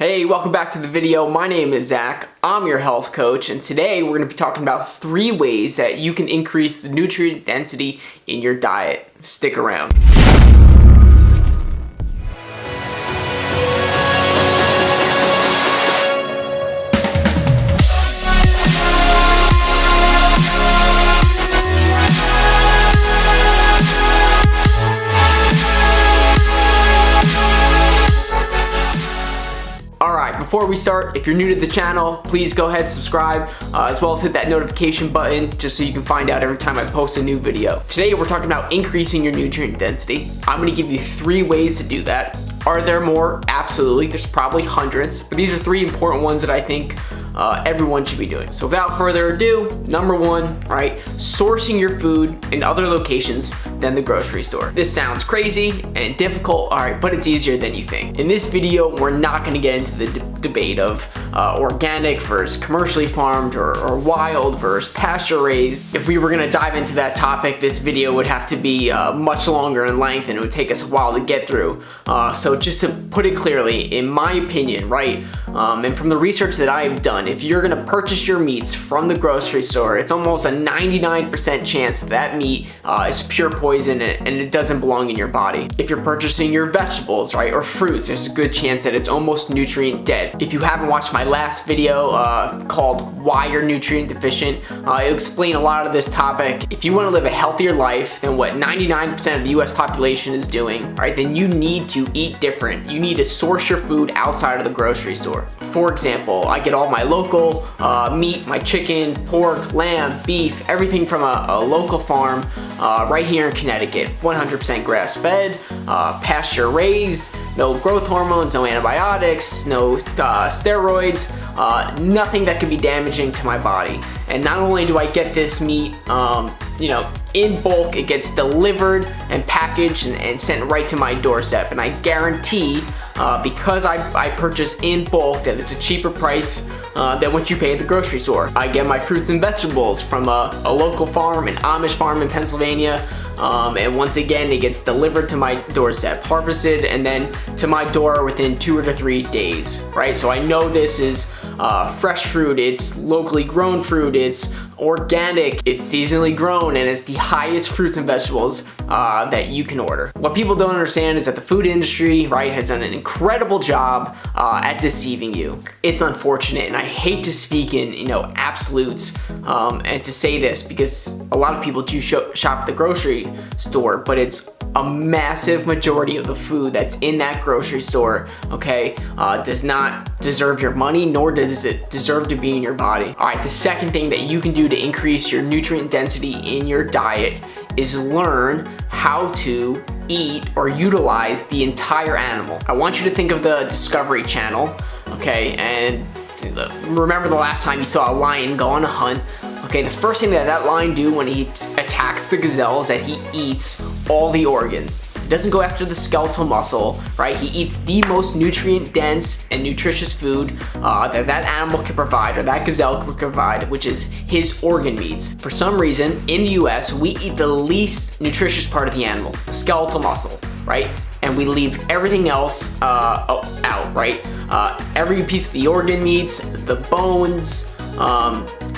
Hey, welcome back to the video. My name is Zach. I'm your health coach, and today we're going to be talking about 3 ways that you can increase the nutrient density in your diet. Stick around. Before we start, if you're new to the channel, please go ahead and subscribe, as well as hit that notification button just so you can find out every time I post a new video. Today we're talking about increasing your nutrient density. I'm going to give you 3 ways to do that. Are there more? Absolutely. There's probably hundreds, but these are 3 important ones that I think everyone should be doing. So without further ado, number 1, right, sourcing your food in other locations than the grocery store. This sounds crazy and difficult, all right, but it's easier than you think. In this video, we're not gonna get into the debate of organic versus commercially farmed or wild versus pasture raised. If we were gonna dive into that topic, this video would have to be much longer in length and it would take us a while to get through. So just to put it clearly, in my opinion, right, and from the research that I've done, if you're gonna purchase your meats from the grocery store, it's almost a 99% chance that meat is pure poison and it doesn't belong in your body. If you're purchasing your vegetables, right, or fruits, there's a good chance that it's almost nutrient dead. If you haven't watched my last video called Why You're Nutrient Deficient, I explain a lot of this topic. If you wanna live a healthier life than what 99% of the US population is doing, right, then you need to eat different. You need to source your food outside of the grocery store. For example, I get all my local meat, my chicken, pork, lamb, beef, everything from a local farm right here in Connecticut. 100% grass-fed, pasture raised, no growth hormones, no antibiotics, no steroids, nothing that could be damaging to my body. And not only do I get this meat, in bulk, it gets delivered and packaged and sent right to my doorstep. And I guarantee, because I purchase in bulk, that it's a cheaper price than what you pay at the grocery store. I get my fruits and vegetables from a local farm, an Amish farm in Pennsylvania. And once again, it gets delivered to my doorstep, harvested, and then to my door within 2 to 3 days, right? So I know this is fresh fruit, it's locally grown fruit, it's organic, it's seasonally grown, and it's the highest fruits and vegetables that you can order. What people don't understand is that the food industry, right, has done an incredible job at deceiving you. It's unfortunate, and I hate to speak in absolutes and to say this because a lot of people do shop at the grocery store, but it's a massive majority of the food that's in that grocery store, okay, does not deserve your money, nor does it deserve to be in your body. All right, the second thing that you can do to increase your nutrient density in your diet is learn how to eat or utilize the entire animal. I want you to think of the Discovery Channel, okay, and remember the last time you saw a lion go on a hunt. Okay, the first thing that lion do when he attacks the gazelle is that he eats all the organs. He doesn't go after the skeletal muscle, right? He eats the most nutrient dense and nutritious food that animal can provide, or that gazelle can provide, which is his organ meats. For some reason, in the US, we eat the least nutritious part of the animal, the skeletal muscle, right? And we leave everything else out, right? Every piece of the organ meats, the bones,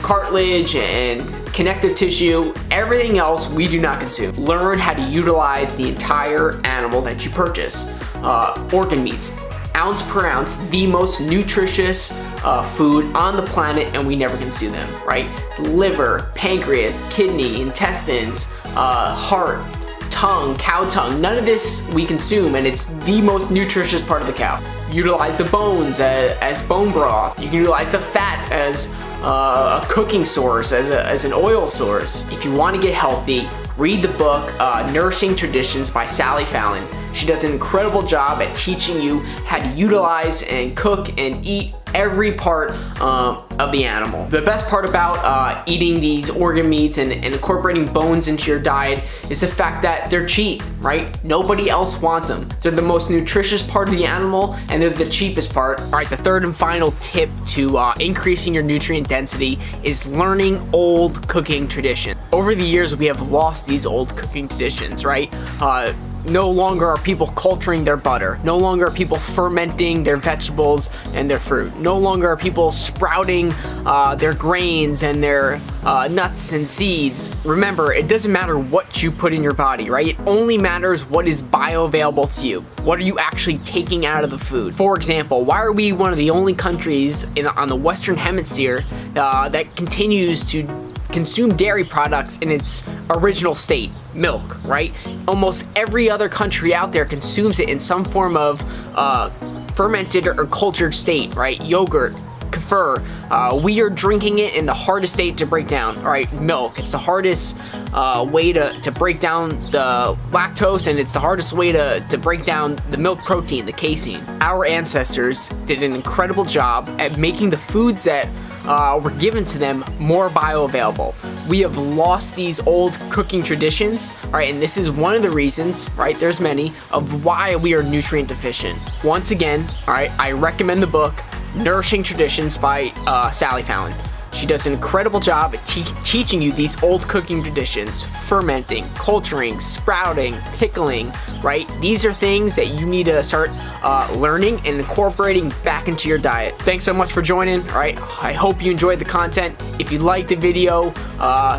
cartilage and connective tissue, everything else we do not consume. Learn how to utilize the entire animal that you purchase. Organ meats, ounce per ounce, the most nutritious food on the planet, and we never consume them, right? Liver, pancreas, kidney, intestines, heart, tongue, cow tongue, none of this we consume, and it's the most nutritious part of the cow. Utilize the bones as bone broth. You can utilize the fat as a cooking source, as an oil source. If you want to get healthy, read the book Nourishing Traditions by Sally Fallon. She does an incredible job at teaching you how to utilize and cook and eat every part of the animal. The best part about eating these organ meats and incorporating bones into your diet is the fact that they're cheap, right? Nobody else wants them. They're the most nutritious part of the animal, and they're the cheapest part. All right, the third and final tip to increasing your nutrient density is learning old cooking traditions. Over the years, we have lost these old cooking traditions, right? No longer are people culturing their butter. No longer are people fermenting their vegetables and their fruit. No longer are people sprouting their grains and their nuts and seeds. Remember, it doesn't matter what you put in your body, right? It only matters what is bioavailable to you. What are you actually taking out of the food? For example, why are we one of the only countries on the Western Hemisphere that continues to consume dairy products in its original state, milk, right? Almost every other country out there consumes it in some form of fermented or cultured state, right? Yogurt, kefir. We are drinking it in the hardest state to break down, right? Milk. It's the hardest way to break down the lactose, and it's the hardest way to break down the milk protein, the casein. Our ancestors did an incredible job at making the foods that were given to them more bioavailable. We have lost these old cooking traditions, right? And this is one of the reasons, right? There's many, of why we are nutrient deficient. Once again, all right, I recommend the book Nourishing Traditions by Sally Fallon. She does an incredible job at teaching you these old cooking traditions: fermenting, culturing, sprouting, pickling, right? These are things that you need to start learning and incorporating back into your diet. Thanks so much for joining, all right? I hope you enjoyed the content. If you liked the video,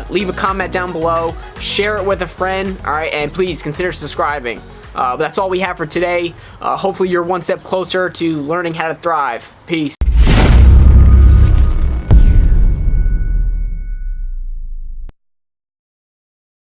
leave a comment down below, share it with a friend, all right? And please consider subscribing. But that's all we have for today. Hopefully you're one step closer to learning how to thrive. Peace.